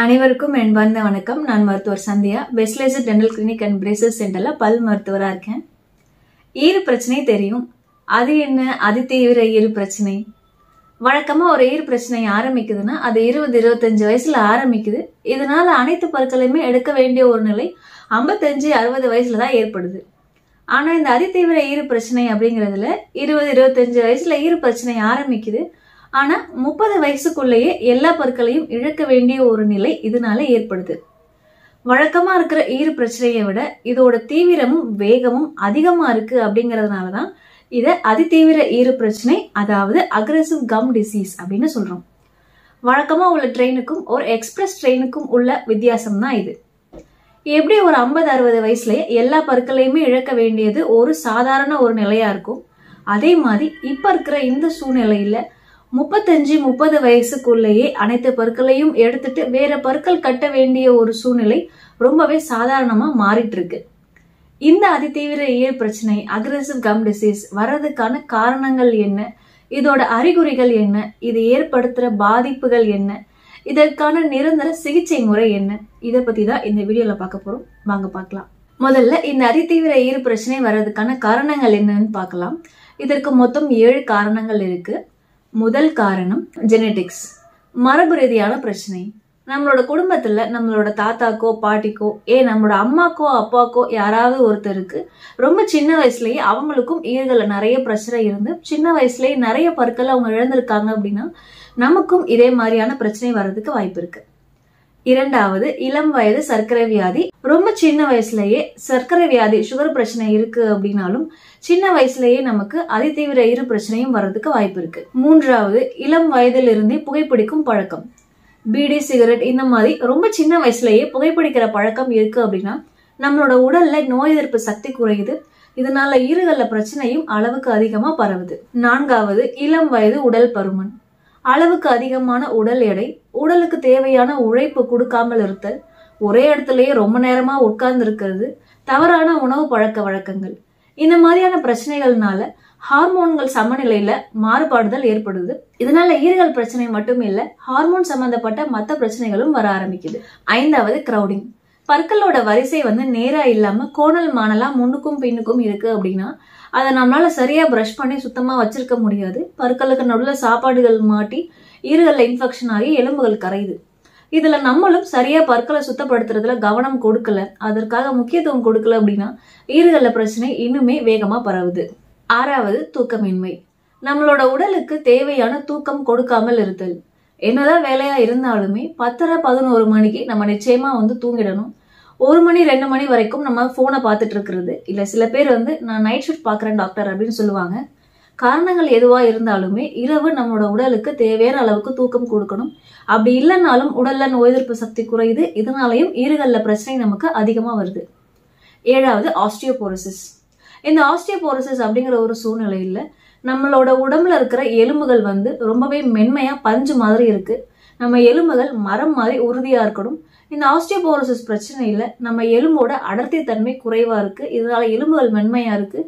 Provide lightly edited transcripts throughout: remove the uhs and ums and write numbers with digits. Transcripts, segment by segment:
அனைவருக்கும் அன்பார்ந்த வணக்கம். நான் மருத்துவர் Sandhya, best laser dental clinic and braces சென்டர்ல பல் மருத்துவரா இருக்கேன். ஈறு பிரச்சனை தெரியும். அது என்ன? அதிதீவிர ஈறு பிரச்சனை. வழக்கமா ஒரு ஈறு பிரச்சனை ஆரம்பிக்குதுன்னா அது 20-25 வயசுல ஆரம்பிக்குது. இதனால அனைத்து பற்களையுமே எடுக்க வேண்டிய ஒரு நிலை 55-60 வயசுல தான் ஏற்படுது. ஆனா இந்த அதிதீவிர ஈறு பிரச்சனை அப்படிங்கறதுல 20-25 வயசுல ஈறு பிரச்சனை ஆரம்பிக்குது. ஆனா 30 வயசுக்குள்ளேயே எல்லா பற்களையும் இழக்க வேண்டிய ஒரு நிலை இதனால ஏற்படுது. வழக்கமா இருக்கிற ஈறு பிரச்சனையை விட இதோட தீவிரமும் வேகமும் அதிகமா இருக்கு அப்படிங்கறதுனாலதான் இத அதிதீவிர ஈறு பிரச்சனை, அதாவது அக்ரெசிவ் கம் டிசீஸ் அப்படின்னு சொல்றோம். வழக்கமா உள்ள ட்ரெயினுக்கும் ஒரு எக்ஸ்பிரஸ் ட்ரெயினுக்கும் உள்ள வித்தியாசம் தான் இது. எப்படி ஒரு 50-60 வயசுலயே எல்லா பற்களையுமே இழக்க வேண்டியது ஒரு சாதாரண ஒரு நிலையா இருக்கும், அதே மாதிரி இப்ப இருக்கிற இந்த சூழ்நிலையில 35-30 வயசுக்குள்ளேயே அனைத்து பற்களையும் எடுத்துட்டு வேற பற்கள் கட்ட வேண்டிய ஒரு சூழ்நிலை ரொம்பவே சாதாரணமா மாறிட்டு இருக்கு. இந்த அதிதீவிர ஈறு பிரச்சனை, அக்ரெசிவ் கம் டிசீஸ் வர்றதுக்கான காரணங்கள் என்ன, இதோட அறிகுறிகள் என்ன, இது ஏற்படுத்துற பாதிப்புகள் என்ன, இதற்கான நிரந்தர சிகிச்சை முறை என்ன, இதை பத்தி தான் இந்த வீடியோல பார்க்க போறோம். வாங்க பார்க்கலாம். முதல்ல இந்த அதிதீவிர ஈறு பிரச்சனை வர்றதுக்கான காரணங்கள் என்னன்னு பார்க்கலாம். இதற்கு மொத்தம் 7 காரணங்கள் இருக்கு. முதல் காரணம் ஜெனெடிக்ஸ், மரபு ரீதியான பிரச்சனை. நம்மளோட குடும்பத்துல நம்மளோட தாத்தாக்கோ பாட்டிக்கோ நம்மளோட அம்மாக்கோ அப்பாக்கோ யாராவது ஒருத்தருக்கு ரொம்ப சின்ன வயசுலயே அவங்களுக்கும் ஈறுகள்ல நிறைய பிரச்சனை இருந்து சின்ன வயசுலயே நிறைய பற்கள் அவங்க இழந்திருக்காங்க அப்படின்னா நமக்கும் இதே மாதிரியான பிரச்சனை வர்றதுக்கு வாய்ப்பு இருக்கு. இரண்டாவது, இளம் வயது சர்க்கரை வியாதி. ரொம்ப சின்ன வயசுலயே சர்க்கரை வியாதி, சுகர் பிரச்சனை இருக்கு அப்படின்னாலும் சின்ன வயசுலயே நமக்கு அதிதீவிர ஈறு பிரச்சனையும் வர்றதுக்கு வாய்ப்பு இருக்கு. மூன்றாவது, இளம் வயதில் இருந்தே புகைப்பிடிக்கும் பழக்கம், பீடி சிகரெட் இந்த மாதிரி ரொம்ப சின்ன வயசுலயே புகைப்பிடிக்கிற பழக்கம் இருக்கு அப்படின்னா நம்மளோட உடல்ல நோய் எதிர்ப்பு சக்தி குறையுது. இதனால ஈறுகள்ல பிரச்சனையும் அளவுக்கு அதிகமா பரவுது. நான்காவது, இளம் வயது உடல் பருமன். அளவுக்கு அதிகமான உடல் எடை, உடலுக்கு தேவையான உழைப்பு கொடுக்காமல் இருத்தல், ஒரே இடத்துலயே ரொம்ப நேரமா உட்கார்ந்து இருக்கிறது, தவறான உணவு பழக்க வழக்கங்கள், இந்த மாதிரியான பிரச்சனைகள்னால ஹார்மோன்கள் சமநிலையில மாறுபாடுதல் ஏற்படுது. இதனால ஈறுகள் பிரச்சனை மட்டும் இல்ல, ஹார்மோன் சம்பந்தப்பட்ட மற்ற பிரச்சனைகளும் வர ஆரம்பிக்குது. ஐந்தாவது, கிரவுடிங். பற்களோட வரிசை நேரா இல்லாம கோணல் மானலா முன்னுக்கும் பின்னுக்கும் இருக்கு அப்படின்னா அதை நம்மளால சரியா பிரஷ் பண்ணி சுத்தமா வச்சிருக்க முடியாது. பற்களுக்கு நடுவில் சாப்பாடுகள் மாட்டி ஈறுகள்ல இன்ஃபெக்ஷன் ஆகி எலும்புகள் கரையுது. இதுல நம்மளும் சரியா பற்களை சுத்தப்படுத்துறதுல கவனம் கொடுக்கல, அதற்காக முக்கியத்துவம் கொடுக்கல அப்படின்னா ஈறுகள்ல பிரச்சனை இன்னுமே வேகமா பரவுது. ஆறாவது, தூக்கமின்மை. நம்மளோட உடலுக்கு தேவையான தூக்கம் கொடுக்காமல் இருத்தல். என்னதான் வேலையா இருந்தாலுமே 10-11 மணிக்கு நம்ம நிச்சயமா தூங்கிடணும். 1 மணி 2 மணி வரைக்கும் நம்ம போனை பார்த்துட்டு இருக்கிறது இல்ல. சில பேர் நான் நைட் ஷிஃப்ட் பாக்குறேன் டாக்டர் அப்படின்னு சொல்லுவாங்க. காரணங்கள் எதுவா இருந்தாலுமே இரவு நம்மளோட உடலுக்கு தேவையான அளவுக்கு தூக்கம் கொடுக்கணும். அப்படி இல்லைன்னாலும் உடல்ல நோய் எதிர்ப்பு சக்தி குறையுது. இதனாலையும் ஈறுகள்ல பிரச்சனை நமக்கு அதிகமா வருது. ஏழாவது, ஆஸ்டியோபோரோசிஸ். இந்த ஆஸ்டியோபோரோசிஸ் அப்படிங்கிற ஒரு சூழ்நிலையில நம்மளோட உடம்புல இருக்கிற எலும்புகள் ரொம்பவே மென்மையா பஞ்சு மாதிரி இருக்கு. நம்ம எலும்புகள் மரம் மாதிரி உறுதியா இருக்கணும். இந்த ஆஸ்டியோபோரோசிஸ் பிரச்சனையில நம்ம எலும்போட அடர்த்தி தன்மை குறைவா இருக்கு. இதனால எலும்புகள் மென்மையா இருக்கு.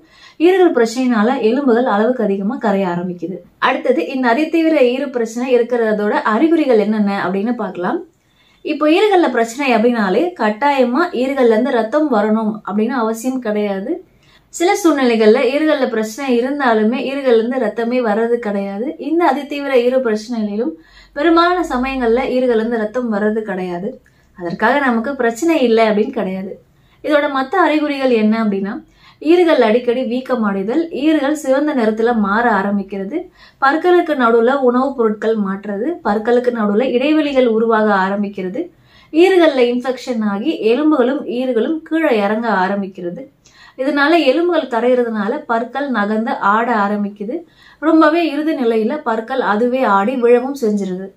ஈறுகள் பிரச்சனைனால எலும்புகள் அளவுக்கு அதிகமா கரைய ஆரம்பிக்குது. அடுத்தது, இந்த அதிதீவிர ஈறு பிரச்சனை இருக்கிறதோட அறிகுறிகள் என்னென்ன அப்படின்னு பார்க்கலாம். இப்போ ஈறுகள்ல பிரச்சனை அப்படின்னாலே கட்டாயமா ஈறுகள்ல இருந்து ரத்தம் வரணும் அப்படின்னு அவசியம் கிடையாது. சில சூழ்நிலைகள்ல ஈறுகள்ல பிரச்சனை இருந்தாலுமே ஈறுகள்ல இருந்து ரத்தமே வர்றது கிடையாது. இந்த அதிதீவிர ஈறு பிரச்சனையிலும் பெரும்பாலான சமயங்கள்ல ஈறுகள்ல இருந்து ரத்தம் வர்றது கிடையாது. அதற்காக நமக்கு பிரச்சனை இல்லை அப்படின்னு கிடையாது. இதோட மற்ற அறிகுறிகள் என்ன அப்படின்னா, ஈறுகள் அடிக்கடி வீக்கம் அடைதல், ஈறுகள் சிவந்த நிறத்துல மாற ஆரம்பிக்கிறது, பற்களுக்கு நடுவுல உணவுப் பொருட்கள் மாற்றுறது, பற்களுக்கு நடுவுல இடைவெளிகள் உருவாக ஆரம்பிக்கிறது, ஈறுகள்ல இன்ஃபெக்ஷன் ஆகி எலும்புகளும் ஈறுகளும் கீழே இறங்க ஆரம்பிக்கிறது. இதனால எலும்புகள் கரையிறதுனால பற்கள் நகர்ந்து ஆட ஆரம்பிக்குது. ரொம்பவே இறுதி நிலையில பற்கள் அதுவே ஆடி விழவும் செஞ்சிருது.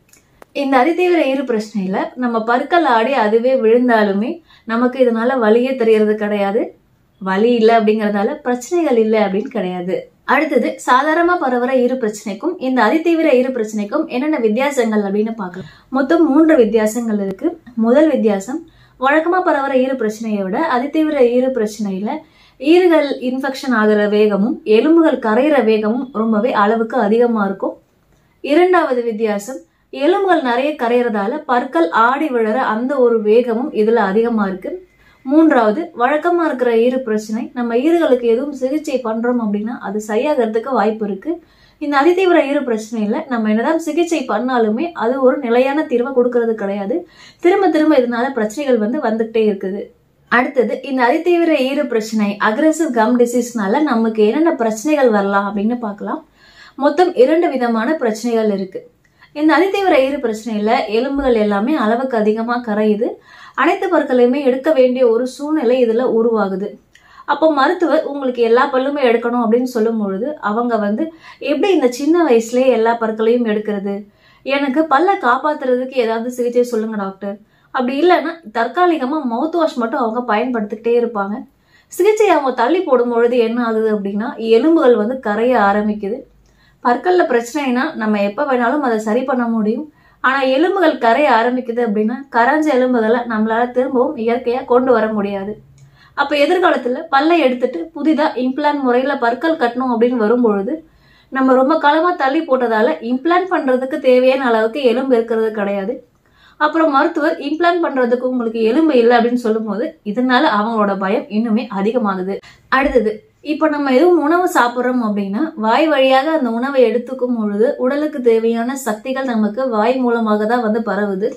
இந்த அதிதீவிர ஈறு பிரச்சனையில நம்ம பற்கள் ஆடி அதுவே விழுந்தாலுமே நமக்கு இதனால வலியே தெரியறது கிடையாது. வலி இல்லை அப்படிங்கறதால பிரச்சனைகள் இல்லை அப்படின்னு கிடையாது. அடுத்தது, சாதாரணமா பரவுற ஈறு பிரச்சனைக்கும் இந்த அதிதீவிர ஈறு பிரச்சனைக்கும் என்னென்ன வித்தியாசங்கள் அப்படின்னு பார்க்கலாம். மொத்தம் 3 வித்தியாசங்கள் இருக்கு. முதல் வித்தியாசம், வழக்கமா பரவுற ஈறு பிரச்சனையை விட அதிதீவிர ஈறு பிரச்சனையில ஈறுகள் இன்ஃபெக்ஷன் ஆகிற வேகமும் எலும்புகள் கரையிற வேகமும் ரொம்பவே அளவுக்கு அதிகமா இருக்கும். இரண்டாவது வித்தியாசம், எலும்புகள் நிறைய கரையறதால பற்கள் ஆடி விழற அந்த ஒரு வேகமும் இதுல அதிகமா இருக்கு. மூன்றாவது, வழக்கமா இருக்கிற ஈறு பிரச்சனை. நம்ம ஈறுகளுக்கு எதுவும் சிகிச்சை பண்றோம் அப்படின்னா அது சரியாகிறதுக்கு வாய்ப்பு இருக்கு. இந்த அதிதீவிர ஈறு பிரச்சனையில நம்ம என்னதான் சிகிச்சை பண்ணாலுமே அது ஒரு நிலையான தீர்வை கொடுக்கறது கிடையாது. திரும்ப திரும்ப இதனால பிரச்சனைகள் வந்துகிட்டே இருக்குது. அடுத்தது, இந்த அதிதீவிர ஈறு பிரச்சனை அக்ரெசிவ் கம் டிசீஸ்னால நமக்கு என்னென்ன பிரச்சனைகள் வரலாம் அப்படின்னு பார்க்கலாம். மொத்தம் 2 விதமான பிரச்சனைகள் இருக்கு. இந்த அதிதீவிர ஈறு பிரச்சனையில எலும்புகள் எல்லாமே அளவுக்கு அதிகமா கரையுது. அனைத்து பற்களையுமே எடுக்க வேண்டிய ஒரு சூழ்நிலை இதுல உருவாகுது. அப்போ மருத்துவர் உங்களுக்கு எல்லா பல்லுமே எடுக்கணும் அப்படின்னு சொல்லும் பொழுது அவங்க எப்படி இந்த சின்ன வயசுலயே எல்லா பற்களையும் எடுக்கிறது, எனக்கு பல்ல காப்பாத்துறதுக்கு ஏதாவது சிகிச்சை சொல்லுங்க டாக்டர், அப்படி இல்லைன்னா தற்காலிகமா மவுத் வாஷ் மட்டும் அவங்க பயன்படுத்திக்கிட்டே இருப்பாங்க. சிகிச்சை அவங்க தள்ளி போடும் பொழுது என்ன ஆகுது அப்படின்னா எலும்புகள் கரைய ஆரம்பிக்குது. பற்கள்ல பிரச்சனைனா நம்ம எப்ப வேணாலும் அதை சரி பண்ண முடியும். ஆனா எலும்புகள் கரைய ஆரம்பிக்குது அப்படின்னா கரைஞ்ச எலும்புகளை நம்மளால திரும்பவும் இயற்கையா கொண்டு வர முடியாது. அப்ப எதிர்காலத்துல பல்லை எடுத்துட்டு புதிதா இம்ப்ளான்ட் முறையில பற்கள் கட்டணும் அப்படின்னு வரும்பொழுது நம்ம ரொம்ப காலமா தள்ளி போட்டதால இம்ப்ளான்ட் பண்றதுக்கு தேவையான அளவுக்கு எலும்பு இருக்கிறது கிடையாது. அப்புறம் மருத்துவர் இம்ப்ளான்ட் பண்றதுக்கு உங்களுக்கு எலும்பு இல்லை அப்படின்னு சொல்லும் போது இதனால அவங்களோட பயம் இன்னுமே அதிகமாகுது. அடுத்தது, இப்ப நம்ம எதுவும் உணவு சாப்பிட்றோம் அப்படின்னா வாய் வழியாக அந்த உணவை எடுத்துக்கும் பொழுது உடலுக்கு தேவையான சக்திகள் நமக்கு வாய் மூலமாக தான் பரவுது.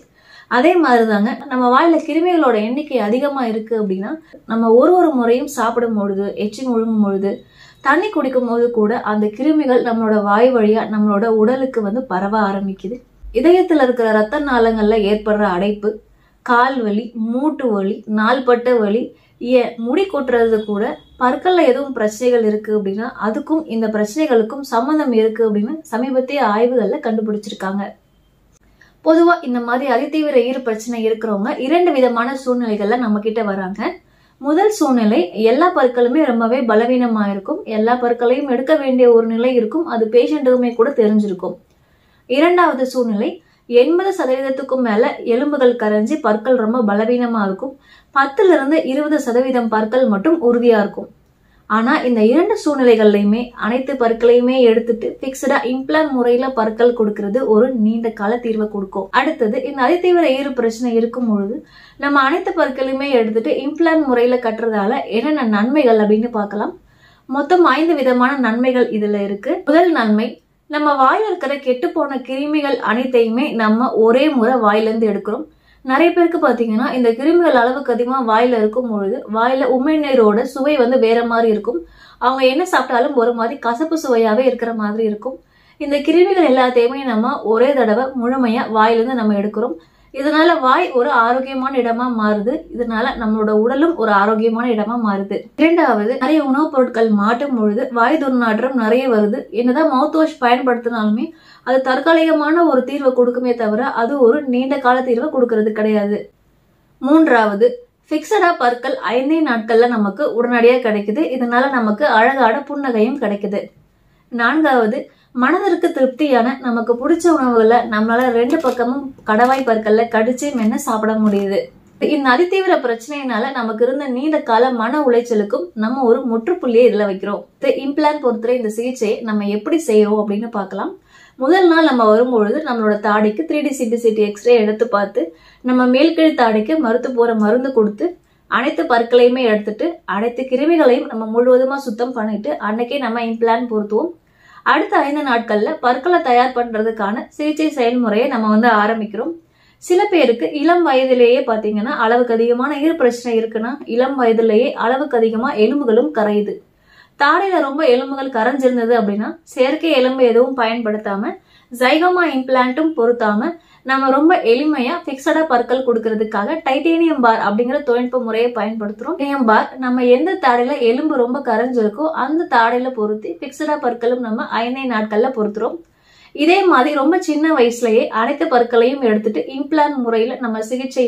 அதே மாதிரிதாங்க நம்ம வாயில கிருமிகளோட எண்ணிக்கை அதிகமா இருக்கு அப்படின்னா நம்ம ஒரு முறையும் சாப்பிடும் பொழுது, எச்சி முழுங்கும் பொழுது, தண்ணி குடிக்கும் போது கூட அந்த கிருமிகள் நம்மளோட வாய் வழியா நம்மளோட உடலுக்கு பரவ ஆரம்பிக்குது. இதயத்துல இருக்கிற ரத்த நாளங்கள்ல ஏற்படுற அடைப்பு, கால் வலி, மூட்டு வலி, நாள்பட்ட வலி, முடி கொட்டுறது கூட பற்கள்ல எதுவும் பிரச்சனைகள் இருக்கு அப்படின்னா அதுக்கும் இந்த பிரச்சனைகளுக்கும் சம்பந்தம் இருக்கு அப்படின்னு சமீபத்திய ஆய்வுகள்ல கண்டுபிடிச்சிருக்காங்க. பொதுவா இந்த மாதிரி அதிதீவிர ஈறு பிரச்சனை இருக்கிறவங்க 2 விதமான சூழ்நிலைகள்ல நம்ம கிட்ட வராங்க. முதல் சூழ்நிலை, எல்லா பற்களுமே ரொம்பவே பலவீனமா இருக்கும், எல்லா பற்களையும் எடுக்க வேண்டிய ஒரு நிலை இருக்கும், அது பேஷண்ட்டுக்குமே கூட தெரிஞ்சிருக்கும். இரண்டாவது சூழ்நிலை, 80% மேல எலும்புகள் கரைஞ்சி பற்கள் ரொம்ப பலவீனமா இருக்கும், 10-20% பற்கள் மட்டும் உறுதியா இருக்கும். ஆனா இந்த 2 சூழ்நிலைகள்லயுமே அனைத்து பற்களையுமே எடுத்துட்டு பிக்ஸ்டா இம்ப்ளான்ட் முறையில பற்கள் கொடுக்கறது ஒரு நீண்ட கால தீர்வை கொடுக்கும். அடுத்தது, இந்த அதிதீவிர ஈறு பிரச்சனை இருக்கும் பொழுது நம்ம அனைத்து பற்களையுமே எடுத்துட்டு இம்ப்ளான்ட் முறையில கட்டுறதால என்னென்ன நன்மைகள் அப்படின்னு பார்க்கலாம். மொத்தம் 5 விதமான நன்மைகள் இதுல இருக்கு. முதல் நன்மை, நம்ம வாயில இருக்கிற கெட்டு போன கிருமிகள் அனைத்தையுமே நம்ம ஒரே முறை வாயில இருந்து எடுக்கிறோம். நிறைய பேருக்கு பாத்தீங்கன்னா இந்த கிருமிகள் அளவுக்கு அதிகமா வாயில இருக்கும் பொழுது வாயில உமிழ்நீரோட சுவை வேற மாதிரி இருக்கும். அவங்க என்ன சாப்பிட்டாலும் ஒரு மாதிரி கசப்பு சுவையாவே இருக்கிற மாதிரி இருக்கும். இந்த கிருமிகள் எல்லாத்தையுமே நம்ம ஒரே தடவை முழுமையா வாயிலிருந்து நம்ம எடுக்கிறோம். இதனால வாய் ஒரு ஆரோக்கியமான இடமா மாறுது. இதனால நம்மளோட உடலும் ஒரு ஆரோக்கியமான இடமா மாறுது. இரண்டாவது, நிறைய உணவுப் பொருட்கள் மாட்டும் பொழுது வாய் துர்நாற்றம் நிறைய வருது. என்னதான் மவுத் வாஷ் பயன்படுத்தினாலுமே அது தற்காலிகமான ஒரு தீர்வை கொடுக்குமே தவிர அது ஒரு நீண்ட கால தீர்வை கொடுக்கறது கிடையாது. மூன்றாவது, பிக்சடா பற்கள் 5 நாட்கள்ல நமக்கு உடனடியா கிடைக்குது. இதனால நமக்கு அழகான புன்னகையும் கிடைக்குது. நான்காவது, மனதிற்கு திருப்தியான நமக்கு பிடிச்ச உணவுகளை நம்மளால 2 பக்கமும் கடவாய் பற்கள்ல கடிச்சு மென்னு சாப்பிட முடியுது. இந்த அதிதீவிர பிரச்சனையினால நமக்கு இருந்த நீண்ட கால மன உளைச்சலுக்கும் நம்ம ஒரு முற்றுப்புள்ளியை இதுல வைக்கிறோம். இம்ப்ளான்ட் பொறுத்தவரை இந்த சிகிச்சையை நம்ம எப்படி செய்யறோம் அப்படின்னு பார்க்கலாம். முதல் நாள் நம்ம வரும்பொழுது நம்மளோட தாடிக்கு 3D CT எக்ஸ்ரே எடுத்து பார்த்து நம்ம மேல்கீழ் தாடிக்கு மருந்து கொடுத்து அனைத்து பற்களையுமே எடுத்துட்டு அனைத்து கிருமிகளையும் நம்ம முழுவதுமா சுத்தம் பண்ணிட்டு அன்னைக்கே நம்ம இம்ப்ளான்ட் பொருத்துவோம். அடுத்த 5 நாட்கள்ல பற்களை தயார் பண்றதுக்கான சிகிச்சை செயல்முறையை நம்ம ஆரம்பிக்கிறோம். சில பேருக்கு இளம் வயதிலேயே பாத்தீங்கன்னா அளவுக்கு அதிகமான ஈறு பிரச்சனை இருக்குன்னா இளம் வயதிலேயே அளவுக்கு அதிகமா எலும்புகளும் கரையுது. தாடையில ரொம்ப எலும்புகள் கரைஞ்சிருந்தது அப்படின்னா செயற்கை எலும்பு எதுவும் பயன்படுத்தாம ஜைகோமா இம்ப்ளான்ட்டும் பொருத்தாம நம்ம ரொம்ப எளிமையா பிக்சடா பற்கள் கொடுக்கறதுக்காக டைட்டேனியம் பார் அப்படிங்கிற தொழில்நுட்ப முறையை பயன்படுத்துறோம். டைட்டேனியம் பார் நம்ம எந்த தாடையில எலும்பு ரொம்ப கரைஞ்சிருக்கோ அந்த தாடையில பொருத்தி பிக்சடா பற்களும் நம்ம 5 நாட்கள்ல பொருத்துறோம். இதே மாதிரி ரொம்ப சின்ன வயசுலயே அனைத்து பற்களையும் எடுத்துட்டு இம்ப்ளான்ட் முறையில நம்ம சிகிச்சை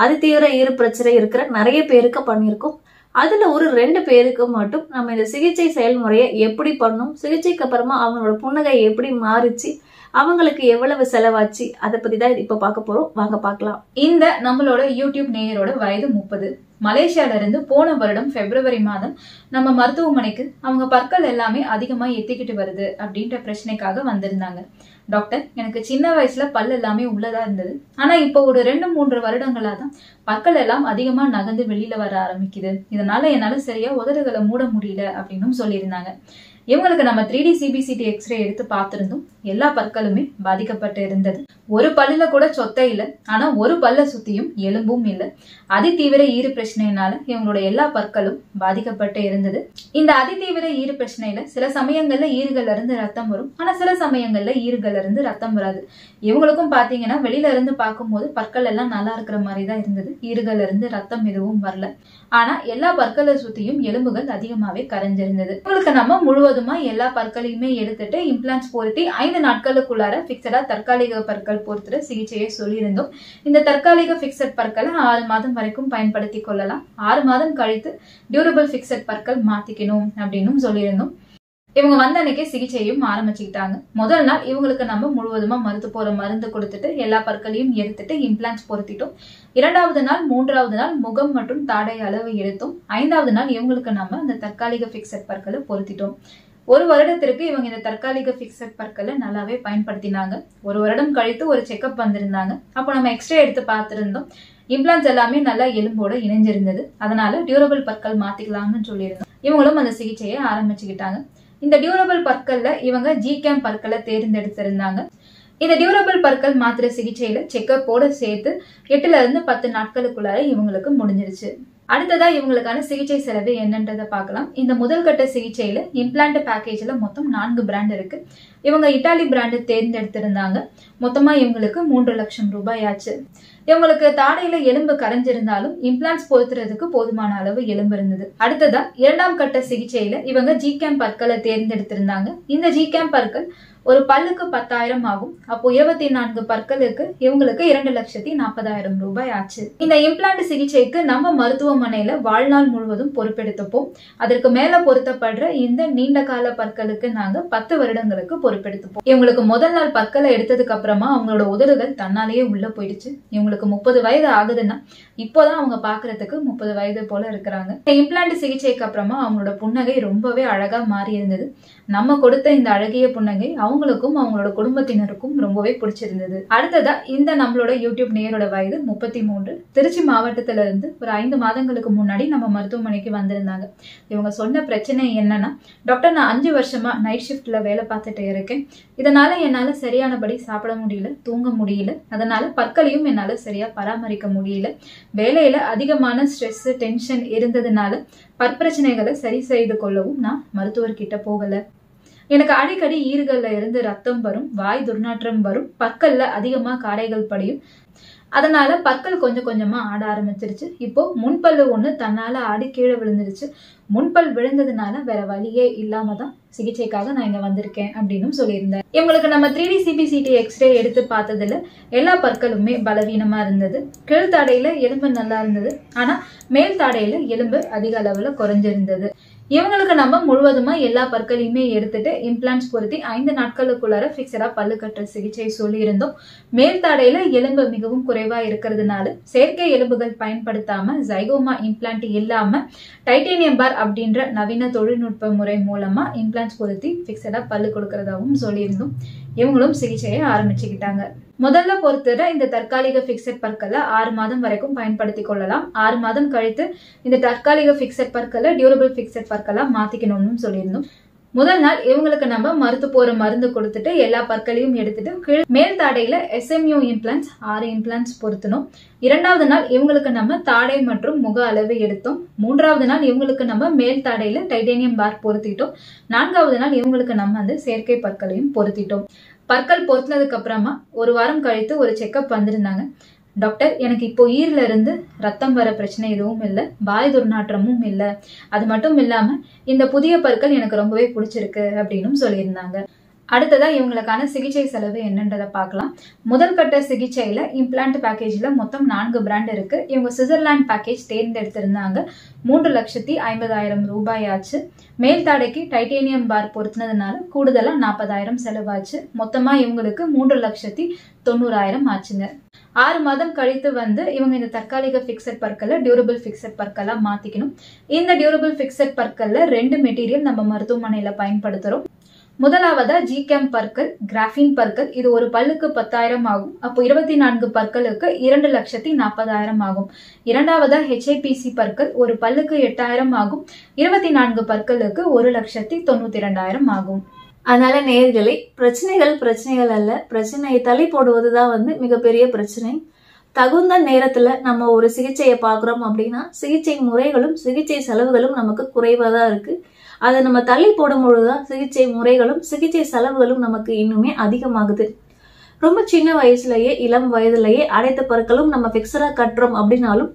அதிதீவிர ஈறு பிரச்சனை இருக்கிற நிறைய பேருக்கு பண்ணியிருக்கோம். அதுல ஒரு 2 பேருக்கு மட்டும் நம்ம இந்த சிகிச்சை செயல்முறையை எப்படி பண்ணோம், சிகிச்சைக்கு அப்புறமா அவங்களோட புன்னகை எப்படி மாறிச்சு, அவங்களுக்கு எவ்வளவு செலவாச்சு, அதை பத்தி தான் இப்ப பார்க்க போறோம். வாங்க பார்க்கலாம். இந்த நம்மளோட யூடியூப் நேயரோட வயது 30. மலேசியால இருந்து போன வருடம் பிப்ரவரி மாதம் நம்ம மருத்துவமனைக்கு அவங்க பற்கள் எல்லாமே அதிகமா எத்திக்கிட்டு வருது அப்படின்ற பிரச்சனைக்காக வந்திருந்தாங்க. டாக்டர், எனக்கு சின்ன வயசுல பல் எல்லாமே உள்ளதா இருந்தது, ஆனா இப்போ ஒரு 2-3 வருடங்களா தான் பற்கள் எல்லாம் அதிகமா நகர்ந்து வெளியில வர ஆரம்பிக்குது. இதனால என்னால சரியா உதடுகளை மூட முடியல அப்படின்னு சொல்லியிருந்தாங்க. இவங்களுக்கு நம்ம 3D CBCT எக்ஸ்ரே எடுத்து பார்த்திருந்தோம். எல்லா பற்களுமே பாதிக்கப்பட்டு இருந்தது. ஒரு பல்லுல கூட சொத்தை இல்ல, ஆனா ஒரு பல்ல சுத்தியும் எலும்பும் இல்ல. அதிதீவிர ஈறு பிரச்சனையினால இவங்களோட எல்லா பற்களும் பாதிக்கப்பட்டு இருந்தது. இந்த அதிதீவிர ஈறு பிரச்சனையில சில சமயங்கள்ல ஈறுகள்ல இருந்து ரத்தம் வரும், ஆனா சில சமயங்கள்ல ஈறுகள்ல இருந்து ரத்தம் வராது. இவங்களுக்கும் பாத்தீங்கன்னா வெளியில இருந்து பார்க்கும்போது பற்கள் எல்லாம் நல்லா இருக்கிற மாதிரி தான் இருந்தது. ஈறுகள்ல இருந்து ரத்தம் எதுவும் வரல. ஆனா எல்லா பற்களை சுத்தியும் எலும்புகள் அதிகமாவே கரைஞ்சிருந்தது. இவங்களுக்கு நம்ம முழுவதுமா எல்லா பற்களையுமே எடுத்துட்டு இம்ப்ளான்ஸ் பொருத்தி 5 நாட்களுக்குள்ளார பிக்சடா தற்காலிக பற்கள் பொறுத்துற சிகிச்சையை சொல்லியிருந்தோம். இந்த தற்காலிக பிக்சட் பற்களை 6 மாதம் வரைக்கும் பயன்படுத்தி கொள்ளலாம். 6 மாதம் கழித்து டியூரபிள் பிக்சட் பற்கள் மாத்திக்கணும் அப்படின்னு சொல்லியிருந்தோம். இவங்க வந்த அன்னைக்கே சிகிச்சையும் ஆரம்பிச்சுக்கிட்டாங்க. முதல் நாள் இவங்களுக்கு நம்ம முழுவதுமா மருந்து கொடுத்துட்டு எல்லா பற்களையும் எடுத்துட்டு இம்ப்ளான்ஸ் பொருத்திட்டோம். 2வது நாள் 3வது நாள் முகம் மற்றும் தாடை அளவு எடுத்தோம். 5வது நாள் இவங்களுக்கு நம்ம அந்த தற்காலிக பிக்சட் பற்களை பொருத்திட்டோம். 1 வருடத்திற்கு இவங்க இந்த தற்காலிக பிக்சட் பற்களை நல்லாவே பயன்படுத்தினாங்க. 1 வருடம் கழித்து ஒரு செக்அப் வந்திருந்தாங்க. அப்போ நம்ம எக்ஸ்ரே எடுத்து பார்த்திருந்தோம். இம்ப்ளான்ஸ் எல்லாமே நல்லா எலும்போட இணைஞ்சிருந்தது. அதனால டியூரபிள் பற்கள் மாத்திக்கலாம்னு சொல்லியிருந்தோம். இவங்களும் அந்த சிகிச்சையை ஆரம்பிச்சுக்கிட்டாங்க. இந்த டியூரபிள் பற்கள்ல இவங்க ஜிகேம் பற்களை தேர்ந்தெடுத்திருந்தாங்க. இந்த டியூரபிள் பற்கள் மாத்திர சிகிச்சையில செக்கப்போட சேர்த்து 8ல இருந்து 10 நாட்களுக்குள்ளார இவங்களுக்கு முடிஞ்சிருச்சு. அடுத்ததா இவங்களுக்கான சிகிச்சை செலவு என்னன்றதை பார்க்கலாம். இந்த முதல் கட்ட சிகிச்சையில இம்ப்ளான்ட் பேக்கேஜ்ல மொத்தம் 4 பிராண்ட் இருக்கு. இவங்க இட்டாலி பிராண்ட் தேர்ந்தெடுத்திருந்தாங்க. மொத்தமா இவங்களுக்கு 3 லட்சம் ரூபாய் ஆச்சு. இவங்களுக்கு தாடையில எலும்பு கரைஞ்சிருந்தாலும் இம்ப்ளான்ஸ் பொருத்துறதுக்கு போதுமான அளவு எலும்பு இருந்தது. அடுத்ததா 2ஆம் கட்ட சிகிச்சையில இவங்க ஜிகேம் பற்களை தேர்ந்தெடுத்திருந்தாங்க. இந்த ஜிகேம் பற்கள் ஒரு பல்லுக்கு 10,000 ஆகும். அப்போ 24 பற்களுக்கு இவங்களுக்கு 2,40,000 ரூபாய் ஆச்சு. இந்த இம்ப்ளான்ட் சிகிச்சைக்கு நம்ம மருத்துவமனையில வாழ்நாள் முழுவதும் பொறுப்பெடுத்துப்போம். அதற்கு மேல பொருத்தப்படுற இந்த நீண்ட கால பற்களுக்கு நாங்க 10 வருடங்களுக்கு பொறுப்பெடுத்துப்போம். இவங்களுக்கு முதல் நாள் பற்களை எடுத்ததுக்கு அப்புறமா அவங்களோட உதடுகள் தன்னாலேயே உள்ள போயிடுச்சு. இவங்களுக்கு 30 வயது ஆகுதுன்னா இப்போதான் அவங்க பாக்குறதுக்கு 30 வயது போல இருக்கிறாங்க. இம்ப்ளான்ட் சிகிச்சைக்கு அப்புறமா அவங்களோட புன்னகை ரொம்பவே அழகா மாறி இருந்தது. நம்ம கொடுத்த இந்த அழகிய புன்னகை அவங்களுக்கும் அவங்களோட குடும்பத்தினருக்கும் ரொம்பவே பிடிச்சிருந்தது. அடுத்ததா இந்த நம்மளோட யூடியூப் நேயரோட வயது 33. திருச்சி மாவட்டத்துல இருந்து ஒரு 5 மாதங்களுக்கு முன்னாடி நம்ம மருத்துவமனைக்கு வந்திருந்தாங்க. இவங்க சொன்ன பிரச்சனை என்னன்னா, டாக்டர், நான் 5 வருஷமா நைட் ஷிஃப்ட்ல வேலை பார்த்துட்டு இருக்கேன். இதனால என்னால சரியானபடி சாப்பிட முடியல, தூங்க முடியல. அதனால பற்களையும் என்னால சரியா பராமரிக்க முடியல. வேலையில அதிகமான ஸ்ட்ரெஸ், டென்ஷன் இருந்ததுனால பற்பிரச்சனைகளை சரி செய்து கொள்ளவும் நான் மருத்துவர்கிட்ட போகல. எனக்கு அடிக்கடி ஈறுகள்ல இருந்து ரத்தம் வரும், வாய் துர்நாற்றம் வரும், பற்கள்ல அதிகமா காரைகள் படியும். அதனால பற்கள் கொஞ்சம் கொஞ்சமா ஆட ஆரம்பிச்சிருச்சு. இப்போ முன்பல்லு ஒண்ணு தன்னால ஆடி கீழே விழுந்துருச்சு. முன்பல் விழுந்ததுனால வேற வழியே இல்லாம தான் சிகிச்சைக்காக நான் இங்க வந்திருக்கேன் அப்படின்னு சொல்லியிருந்தேன். இவங்களுக்கு நம்ம 3D CBCT எக்ஸ்ரே எடுத்து பார்த்ததுல எல்லா பற்களுமே பலவீனமா இருந்தது. கீழ்த்தாடையில எலும்பு நல்லா இருந்தது, ஆனா மேல் தாடையில எலும்பு அதிக அளவுல குறைஞ்சிருந்தது. இவங்களுக்கு நம்ம முழுவதுமா எல்லா பற்களையுமே எடுத்துட்டு இம்ப்ளான்ஸ் பொருத்தி 5 நாட்களுக்குள்ளார பிக்சடா பல்லு கட்டுற சிகிச்சை சொல்லி இருந்தோம். மேல் தாடையில எலும்பு மிகவும் குறைவா இருக்கிறதுனால செயற்கை எலும்புகள் பயன்படுத்தாம ஜைகோமா இம்ப்ளான்ட் இல்லாம டைட்டேனியம் பார் அப்படின்ற நவீன தொழில்நுட்ப முறை மூலமா இம்ப்ளான்ஸ் பொருத்தி பிக்சடா பல்லு கொடுக்கறதாவும் சொல்லியிருந்தோம். இவங்களும் சிகிச்சையை ஆரம்பிச்சுக்கிட்டாங்க. முதல்ல பொறுத்தர இந்த தற்காலிக பிக்சட் பற்களை 6 மாதம் வரைக்கும் பயன்படுத்தி கொள்ளலாம். 6 மாதம் கழித்து இந்த தற்காலிக பிக்சட் பற்களை டியூரபிள் பிக்சட் பற்களா மாத்திக்கணும்னு சொல்லியிருந்தோம். முதல் நாள் இவங்களுக்கு நம்ம மருந்து கொடுத்துட்டு எல்லா பற்களையும் எடுத்துட்டு மேல் தாடையில SMU இம்ப்ளான்ஸ் 6 இம்ப்ளான்ஸ் பொருத்தணும். 2வது நாள் இவங்களுக்கு நம்ம தாடை மற்றும் முக அளவு எடுத்தோம். 3வது நாள் இவங்களுக்கு நம்ம மேல் தாடையில டைட்டேனியம் பார் பொருத்திட்டோம். 4வது நாள் இவங்களுக்கு நம்ம அந்த செயற்கை பற்களையும் பொருத்திட்டோம். பற்கள் பொருத்தினதுக்கு அப்புறமா 1 வாரம் கழித்து ஒரு செக்அப் வந்திருந்தாங்க. டாக்டர், எனக்கு இப்போ ஈர்ல இருந்து ரத்தம் வர பிரச்சனை எதுவும் இல்லை, வாய் துர்நாற்றமும் இல்லை. அது மட்டும் இல்லாம இந்த புதிய பற்கள் எனக்கு ரொம்பவே பிடிச்சிருக்கு அப்படின்னு சொல்லியிருந்தாங்க. அடுத்ததா இவங்களுக்கான சிகிச்சை செலவு என்னன்றதை பார்க்கலாம். முதல் கட்ட சிகிச்சையில இம்ப்ளான்ட் பேக்கேஜ்ல மொத்தம் 4 பிராண்ட் இருக்கு. இவங்க சுவிட்சர்லாந்து பேக்கேஜ் தேர்ந்தெடுத்திருந்தாங்க. 3,50,000 ரூபாய் ஆச்சு. மேல் தாடைக்கு டைட்டேனியம் பார் பொருத்தினதுனால கூடுதலா 40,000 செலவாச்சு. மொத்தமா இவங்களுக்கு 3,90,000 ஆச்சுங்க. 6 மாதம் கழித்து இவங்க இந்த தற்காலிக பிக்சட் பற்களை டியூரபிள் பிக்சட் பற்களா மாத்திக்கணும். இந்த டியூரபிள் பிக்சட் பற்கள்ல 2 மெட்டீரியல் நம்ம மருத்துவமனையில பயன்படுத்துறோம். முதலாவதா ஜிகேம் பற்கள், கிராஃபின் பற்கள். இது ஒரு பல்லுக்கு 10,000 ஆகும். அப்போ 24 பற்களுக்கு 2,40,000 ஆகும். இரண்டாவதா HIPC பற்கள், ஒரு பல்லுக்கு 8,000 ஆகும். 24 பற்களுக்கு 1,92,000 ஆகும். அதனால நேயர்களே, பிரச்சனைகள் அல்ல, பிரச்சனையை தள்ளி போடுவதுதான் மிகப்பெரிய பிரச்சனை. தகுந்த நேரத்துல நம்ம ஒரு சிகிச்சையை பாக்குறோம் அப்படின்னா சிகிச்சை முறைகளும் சிகிச்சை செலவுகளும் நமக்கு குறைவாதான் இருக்கு. அதை நம்ம தள்ளி போடும் பொழுதுதான் சிகிச்சை முறைகளும் சிகிச்சை செலவுகளும் நமக்கு இன்னுமே அதிகமாகுது. ரொம்ப சின்ன வயசுலயே, இளம் வயதுலயே அனைத்து பற்களும் நம்ம பிக்சரா கட்டுறோம் அப்படின்னாலும்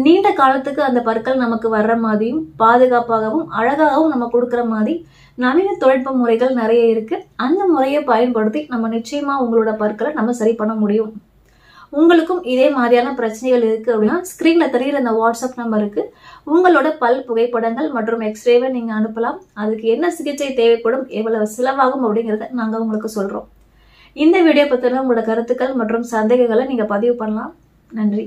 நீண்ட காலத்துக்கு அந்த பற்கள் நமக்கு வர்ற மாதிரியும் பாதுகாப்பாகவும் அழகாகவும் நம்ம கொடுக்குற மாதிரி நவீன தொழில்நுட்ப முறைகள் நிறைய இருக்கு. அந்த முறையை பயன்படுத்தி நம்ம நிச்சயமா உங்களோட பற்களை நம்ம சரி பண்ண முடியும். உங்களுக்கும் இதே மாதிரியான பிரச்சனைகள் இருக்கு அப்படின்னா ஸ்கிரீன்ல தெரியுற அந்த வாட்ஸ்அப் நம்பருக்கு உங்களோட பல் புகைப்படங்கள் மற்றும் எக்ஸ்ரேவை நீங்க அனுப்பலாம். அதுக்கு என்ன சிகிச்சை தேவைப்படும், எவ்வளவு செலவாகும் அப்படிங்கறத நாங்க உங்களுக்கு சொல்றோம். இந்த வீடியோ பத்தின உங்களோட கருத்துக்கள் மற்றும் சந்தேகங்களை நீங்க பதிவு பண்ணலாம். நன்றி.